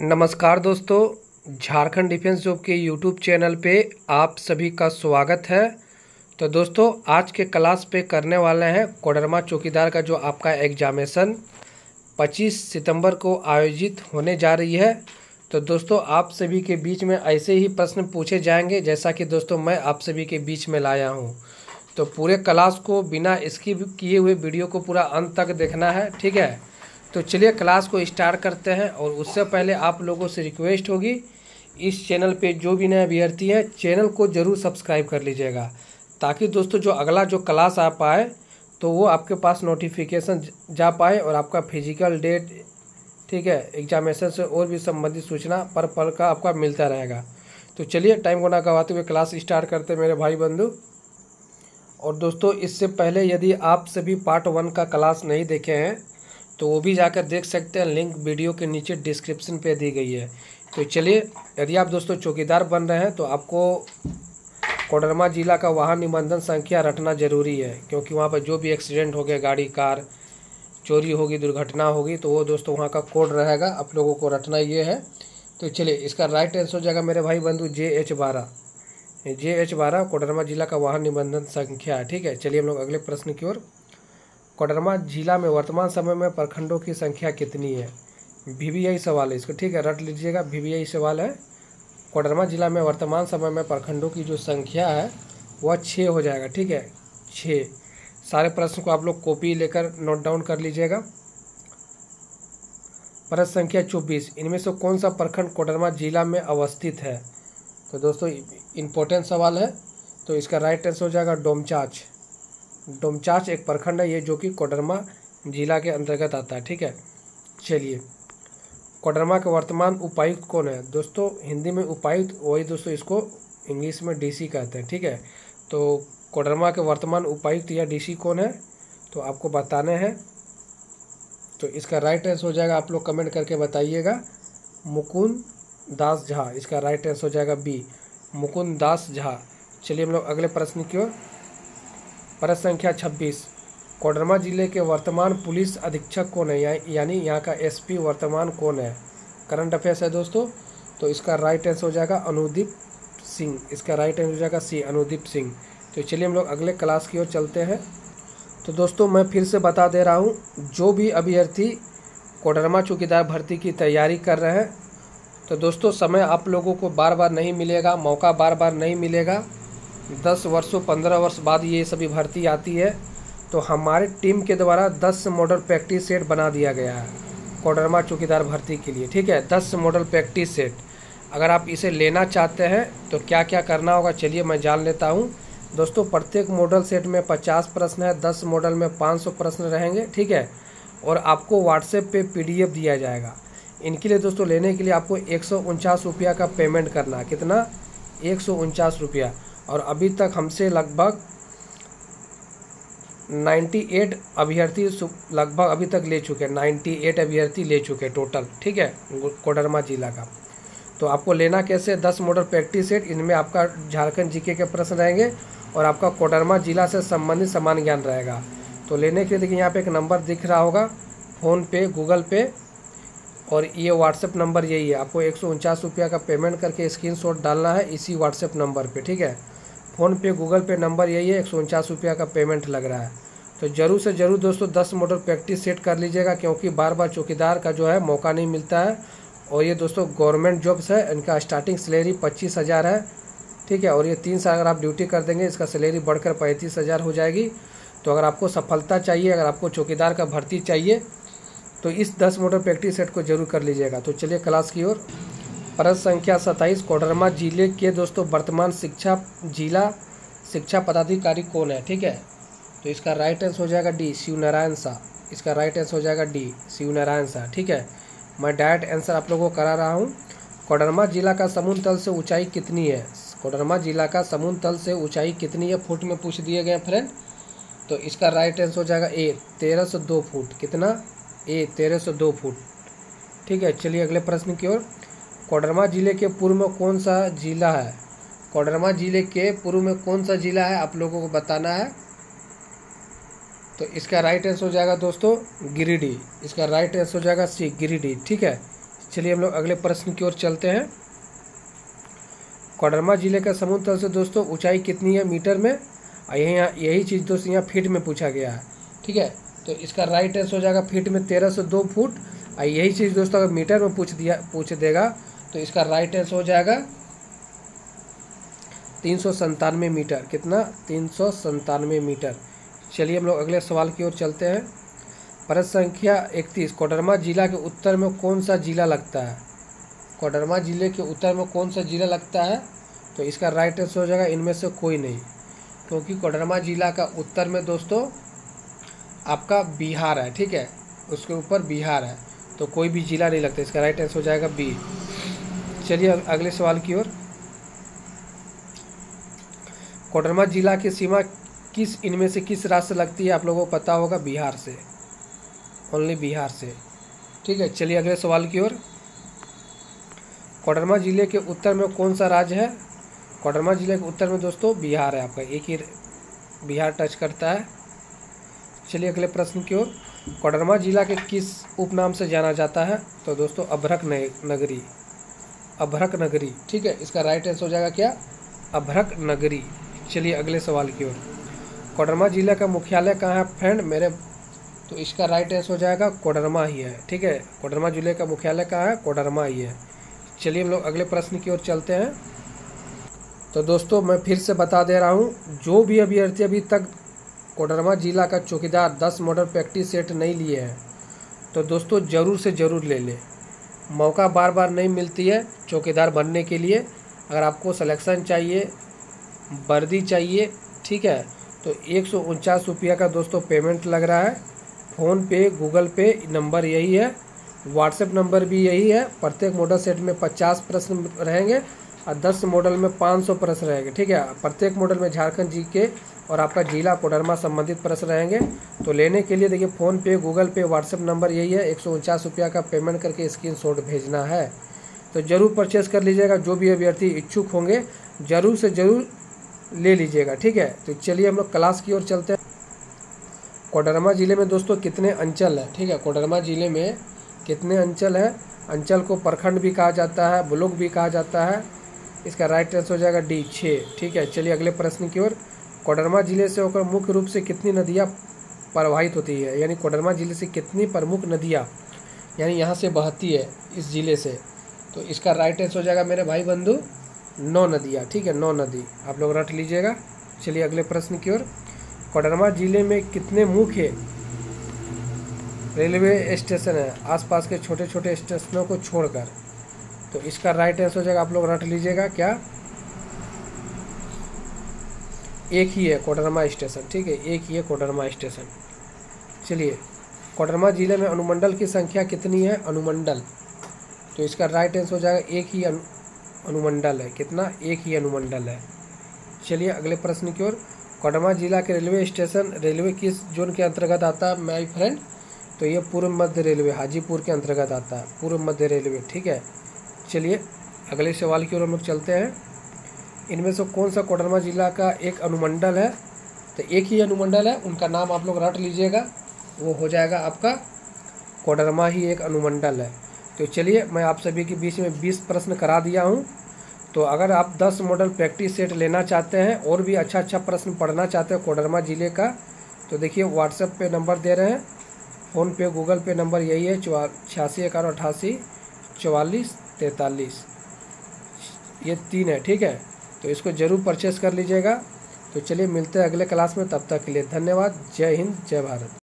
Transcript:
नमस्कार दोस्तों, Jharkhand defence job के यूट्यूब चैनल पे आप सभी का स्वागत है। तो दोस्तों, आज के क्लास पे करने वाले हैं कोडरमा चौकीदार का जो आपका एग्जामिनेशन 25 सितंबर को आयोजित होने जा रही है। तो दोस्तों, आप सभी के बीच में ऐसे ही प्रश्न पूछे जाएंगे जैसा कि दोस्तों मैं आप सभी के बीच में लाया हूँ। तो पूरे क्लास को बिना स्किप किए हुए वीडियो को पूरा अंत तक देखना है, ठीक है। तो चलिए क्लास को स्टार्ट करते हैं। और उससे पहले आप लोगों से रिक्वेस्ट होगी, इस चैनल पे जो भी नए अभ्यर्थी हैं चैनल को ज़रूर सब्सक्राइब कर लीजिएगा, ताकि दोस्तों जो अगला जो क्लास आ पाए तो वो आपके पास नोटिफिकेशन जा पाए और आपका फिजिकल डेट, ठीक है, एग्जामिनेशन से और भी संबंधित सूचना पर पल का आपका मिलता रहेगा। तो चलिए टाइम को ना गवाते हुए क्लास स्टार्ट करते मेरे भाई बंधु। और दोस्तों, इससे पहले यदि आप सभी पार्ट 1 का क्लास नहीं देखे हैं तो वो भी जाकर देख सकते हैं, लिंक वीडियो के नीचे डिस्क्रिप्शन पे दी गई है। तो चलिए, यदि आप दोस्तों चौकीदार बन रहे हैं तो आपको कोडरमा जिला का वाहन निबंधन संख्या रटना जरूरी है, क्योंकि वहाँ पर जो भी एक्सीडेंट हो गया, गाड़ी कार चोरी होगी, दुर्घटना होगी, तो वो दोस्तों वहाँ का कोड रहेगा, आप लोगों को रटना ये है। तो चलिए, इसका राइट आंसर हो जाएगा मेरे भाई बंधु JH12 कोडरमा जिला का वाहन निबंधन संख्या है, ठीक है। चलिए हम लोग अगले प्रश्न की ओर। कोडरमा जिला में वर्तमान समय में प्रखंडों की संख्या कितनी है? VVI सवाल है इसको, ठीक है, रट लीजिएगा। VVI सवाल है। कोडरमा जिला में वर्तमान समय में प्रखंडों की जो संख्या है वह 6 हो जाएगा, ठीक है, 6। सारे प्रश्न को आप लोग कॉपी लेकर नोट डाउन कर लीजिएगा। प्रश्न संख्या 24, इनमें से कौन सा प्रखंड कोडरमा जिला में अवस्थित है? तो दोस्तों इम्पोर्टेंट सवाल है, तो इसका राइट आंसर हो जाएगा डोमचांच एक प्रखंड है ये, जो कि कोडरमा जिला के अंतर्गत आता है, ठीक है। चलिए, कोडरमा के वर्तमान उपायुक्त कौन है? दोस्तों हिंदी में उपायुक्त, वही दोस्तों इसको इंग्लिश में DC कहते हैं, ठीक है। तो कोडरमा के वर्तमान उपायुक्त या DC कौन है तो आपको बताने हैं। तो इसका राइट आंसर हो जाएगा, आप लोग कमेंट करके बताइएगा, मुकुंद दास झा। इसका राइट आंसर हो जाएगा B, मुकुंद दास झा। चलिए हम लोग अगले प्रश्न की ओर। प्रश्न संख्या 26, कोडरमा जिले के वर्तमान पुलिस अधीक्षक कौन है, यानी यहाँ का SP वर्तमान कौन है? करंट अफेयर्स है दोस्तों। तो इसका राइट आंसर हो जाएगा अनुदीप सिंह। इसका राइट आंसर हो जाएगा C, अनुदीप सिंह। तो चलिए हम लोग अगले क्लास की ओर चलते हैं। तो दोस्तों मैं फिर से बता दे रहा हूँ, जो भी अभ्यर्थी कोडरमा चौकीदार भर्ती की तैयारी कर रहे हैं तो दोस्तों समय आप लोगों को बार बार नहीं मिलेगा, मौका बार बार नहीं मिलेगा। 10 वर्षों 15 वर्ष बाद ये सभी भर्ती आती है। तो हमारे टीम के द्वारा 10 मॉडल प्रैक्टिस सेट बना दिया गया है कोडरमा चौकीदार भर्ती के लिए, ठीक है। 10 मॉडल प्रैक्टिस सेट, अगर आप इसे लेना चाहते हैं तो क्या क्या करना होगा चलिए मैं जान लेता हूँ। दोस्तों प्रत्येक मॉडल सेट में 50 प्रश्न है, 10 मॉडल में 500 प्रश्न रहेंगे, ठीक है। और आपको व्हाट्सएप पे PDF दिया जाएगा। इनके लिए दोस्तों लेने के लिए आपको 149 रुपया का पेमेंट करना है। कितना? 149 रुपया। और अभी तक हमसे लगभग 98 अभ्यर्थी लगभग अभी तक ले चुके हैं, 98 अभ्यर्थी ले चुके हैं टोटल, ठीक है, कोडरमा जिला का। तो आपको लेना कैसे? 10 मॉडल प्रैक्टिस सेट, इनमें आपका झारखंड GK के प्रश्न रहेंगे और आपका कोडरमा जिला से संबंधित समान ज्ञान रहेगा। तो लेने के लिए देखिए यहाँ पे एक नंबर दिख रहा होगा, फ़ोनपे, गूगल पे, और ये व्हाट्सएप नंबर यही है। आपको 149 रुपया का पेमेंट करके स्क्रीनशॉट डालना है इसी व्हाट्सएप नंबर पे, ठीक है। फ़ोन पे, गूगल पे नंबर यही है, 149 रुपया का पेमेंट लग रहा है। तो ज़रूर से ज़रूर दोस्तों 10 मॉडल प्रैक्टिस सेट कर लीजिएगा, क्योंकि बार बार चौकीदार का जो है मौका नहीं मिलता है। और ये दोस्तों गवर्नमेंट जॉब्स है, इनका स्टार्टिंग सैलरी 25,000 है, ठीक है। और ये 3 साल अगर आप ड्यूटी कर देंगे इसका सैलरी बढ़कर 35,000 हो जाएगी। तो अगर आपको सफलता चाहिए, अगर आपको चौकीदार का भर्ती चाहिए तो इस 10 मॉडल प्रैक्टिस सेट को जरूर कर लीजिएगा। तो चलिए क्लास की ओर। प्रश्न संख्या 27, कोडरमा जिले के दोस्तों वर्तमान जिला शिक्षा पदाधिकारी कौन है, ठीक है। तो इसका राइट आंसर हो जाएगा D, शिवनारायण शाह। इसका राइट आंसर हो जाएगा D, शिवनारायण शाह, ठीक है। मैं डायरेक्ट आंसर आप लोगों को करा रहा हूँ। कोडरमा जिला का समुद्र तल से ऊंचाई कितनी है? कोडरमा जिला का समुद्र तल से ऊंचाई कितनी है फुट में पूछ दिए गए फ्रेंड। तो इसका राइट आंसर हो जाएगा A, 1302 फुट। कितना? A, 1302 फुट, ठीक है। चलिए अगले प्रश्न की ओर। कोडरमा जिले के पूर्व में कौन सा जिला है? कोडरमा जिले के पूर्व में कौन सा जिला है आप लोगों को बताना है। तो इसका राइट आंसर हो जाएगा दोस्तों गिरिडीह। इसका राइट आंसर हो जाएगा C, गिरिडीह, ठीक है। चलिए हम लोग अगले प्रश्न की ओर चलते हैं। कोडरमा जिले का समुद्र तल से दोस्तों ऊंचाई कितनी है मीटर में, यही चीज़ दोस्तों यहाँ फीट में पूछा गया है। ठीक है, तो इसका राइट आंसर हो जाएगा फीट में 1302 फुट। और यही चीज़ दोस्तों अगर मीटर में पूछ देगा तो इसका राइट आंसर हो जाएगा 397 मीटर। कितना? 397 मीटर। चलिए हम लोग अगले सवाल की ओर चलते हैं। प्रश्न संख्या 31, कोडरमा जिला के उत्तर में कौन सा जिला लगता है? कोडरमा जिले के उत्तर में कौन सा जिला लगता है? तो इसका राइट आंसर हो जाएगा इनमें से कोई नहीं, क्योंकि कोडरमा जिला का उत्तर में दोस्तों आपका बिहार है। ठीक है, उसके ऊपर बिहार है, तो कोई भी जिला नहीं लगता। इसका राइट आंसर हो जाएगा बी। चलिए अगले सवाल की ओर। कोडरमा जिला की सीमा इनमें से किस राज्य से लगती है? आप लोगों को पता होगा, बिहार से, ओनली बिहार से। ठीक है, चलिए अगले सवाल की ओर। कोडरमा जिले के उत्तर में कौन सा राज्य है? कोडरमा जिले के उत्तर में दोस्तों बिहार है आपका, एक ही बिहार टच करता है। चलिए अगले प्रश्न की ओर। कोडरमा जिला के किस उपनाम से जाना जाता है? तो दोस्तों अभ्रक नगरी, अभ्रक नगरी। ठीक है, इसका राइट आंसर हो जाएगा क्या? अभ्रक नगरी। चलिए अगले सवाल की ओर। कोडरमा जिले का मुख्यालय कहाँ है फ्रेंड मेरे? तो इसका राइट आंसर हो जाएगा कोडरमा ही है। ठीक है, कोडरमा जिले का मुख्यालय कहाँ है? कोडरमा ही है। चलिए हम लोग अगले प्रश्न की ओर चलते हैं। तो दोस्तों मैं फिर से बता दे रहा हूँ, जो भी अभ्यर्थी अभी तक कोडरमा जिला का चौकीदार 10 मॉडल प्रैक्टिस सेट नहीं लिए हैं तो दोस्तों ज़रूर से ज़रूर ले लें। मौका बार बार नहीं मिलती है चौकीदार बनने के लिए। अगर आपको सिलेक्शन चाहिए, वर्दी चाहिए, ठीक है, तो 149 रुपया का दोस्तों पेमेंट लग रहा है। फ़ोन पे, गूगल पे नंबर यही है, व्हाट्सएप नंबर भी यही है। प्रत्येक मॉडल सेट में 50 प्रश्न रहेंगे और 10 मॉडल में 500 प्रश्न रहेंगे। ठीक है, प्रत्येक मॉडल में झारखंड जीके और आपका जिला कोडरमा संबंधित प्रश्न रहेंगे। तो लेने के लिए देखिए फ़ोन पे, गूगल पे, व्हाट्सएप नंबर यही है। 149 रुपया का पेमेंट करके स्क्रीनशॉट भेजना है। तो ज़रूर परचेस कर लीजिएगा। जो भी अभ्यर्थी इच्छुक होंगे ज़रूर से ज़रूर ले लीजिएगा। ठीक है, तो चलिए हम लोग क्लास की ओर चलते हैं। कोडरमा ज़िले में दोस्तों कितने अंचल है? ठीक है, कोडरमा ज़िले में कितने अंचल है? अंचल को प्रखंड भी कहा जाता है, ब्लॉक भी कहा जाता है। इसका राइट आंसर हो जाएगा डी, 6। ठीक है, चलिए अगले प्रश्न की ओर। कोडरमा जिले से होकर मुख्य रूप से कितनी नदियाँ प्रवाहित होती है? यानी कोडरमा जिले से कितनी प्रमुख नदियाँ यानी यहाँ से बहती है इस जिले से? तो इसका राइट आंसर हो जाएगा मेरे भाई बंधु 9 नदियाँ। ठीक है, 9 नदी आप लोग रट लीजिएगा। चलिए अगले प्रश्न की ओर। कोडरमा जिले में कितने मुख्य रेलवे स्टेशन है आसपास के छोटे छोटे स्टेशनों को छोड़कर? तो इसका राइट आंसर हो जाएगा, आप लोग रट लीजिएगा, क्या? एक ही है कोडरमा स्टेशन। ठीक है, एक ही है कोडरमा स्टेशन। चलिए, कोडरमा जिले में अनुमंडल की संख्या कितनी है? अनुमंडल, तो इसका राइट आंसर हो जाएगा एक ही अनुमंडल है। कितना? एक ही अनुमंडल है। चलिए अगले प्रश्न की ओर। कोडरमा जिला के रेलवे स्टेशन रेलवे किस जोन के अंतर्गत आता है माय फ्रेंड? तो ये पूर्व मध्य रेलवे, हाजीपुर के अंतर्गत आता है, पूर्व मध्य रेलवे। ठीक है, चलिए अगले सवाल की ओर हम लोग चलते हैं। इनमें से कौन सा कोडरमा जिला का एक अनुमंडल है? तो एक ही अनुमंडल है, उनका नाम आप लोग रट लीजिएगा, वो हो जाएगा आपका कोडरमा ही एक अनुमंडल है। तो चलिए मैं आप सभी के बीच में 20 प्रश्न करा दिया हूँ। तो अगर आप 10 मॉडल प्रैक्टिस सेट लेना चाहते हैं और भी अच्छा प्रश्न पढ़ना चाहते हैं कोडरमा ज़िले का, तो देखिए व्हाट्सएप पे नंबर दे रहे हैं, फ़ोन पे, गूगल पे नंबर यही है 861188 4443, ये 3 है। ठीक है, तो इसको ज़रूर परचेस कर लीजिएगा। तो चलिए मिलते हैं अगले क्लास में, तब तक के लिए धन्यवाद। जय हिंद, जय भारत।